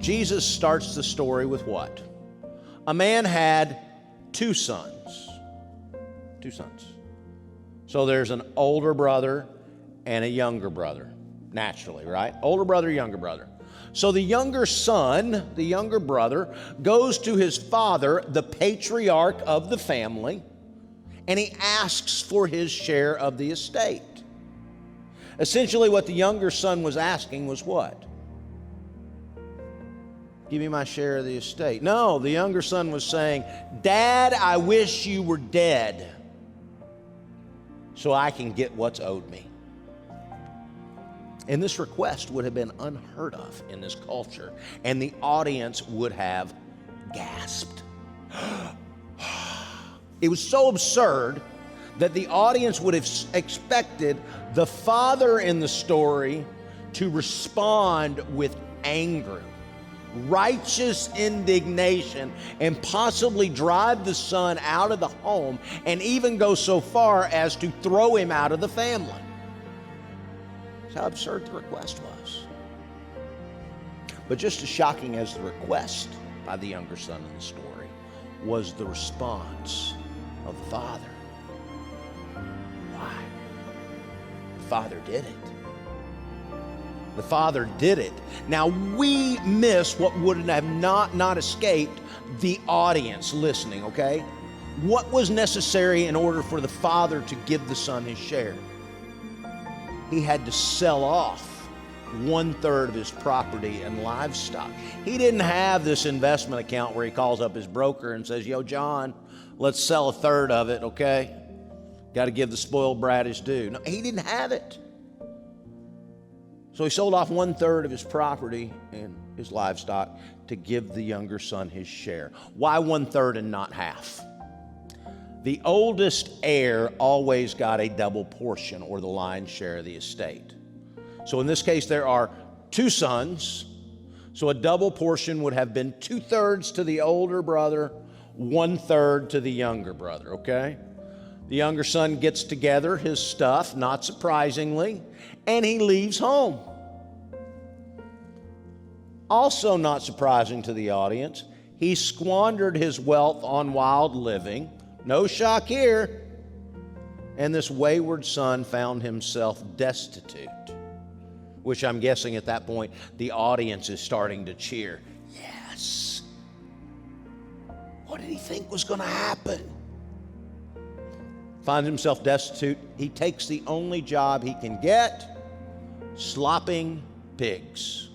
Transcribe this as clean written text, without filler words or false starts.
Jesus starts the story with what? A man had two sons. Two sons. So there's an older brother and a younger brother, naturally, right? Older brother, younger brother. So the younger son, the younger brother, goes to his father, the patriarch of the family, and he asks for his share of the estate. Essentially, what the younger son was asking was what? Give me my share of the estate. No, the younger son was saying, Dad, I wish you were dead so I can get what's owed me. And this request would have been unheard of in this culture, and the audience would have gasped. It was so absurd that the audience would have expected the father in the story to respond with anger, righteous indignation, and possibly drive the son out of the home, and even go so far as to throw him out of the family. That's how absurd the request was. But just as shocking as the request by the younger son in the story was the response of the father. Why? The father did it. The father did it. Now we miss what would have not escaped the audience listening, okay? What was necessary in order for the father to give the son his share? He had to sell off 1/3 of his property and livestock. He didn't have this investment account where he calls up his broker and says, yo, John, let's sell 1/3 of it, okay? Got to give the spoiled brat his due. No, he didn't have it. So he sold off 1/3 of his property and his livestock to give the younger son his share. Why 1/3 and not half? The oldest heir always got a double portion, or the lion's share of the estate. So in this case, there are two sons. So a double portion would have been 2/3 to the older brother, 1/3 to the younger brother, okay? The younger son gets together his stuff, not surprisingly, and he leaves home. Also not surprising to the audience, he squandered his wealth on wild living. No shock here. And this wayward son found himself destitute, which I'm guessing at that point the audience is starting to cheer. Yes. What did he think was going to happen? Finds himself destitute. He takes the only job he can get, slopping pigs.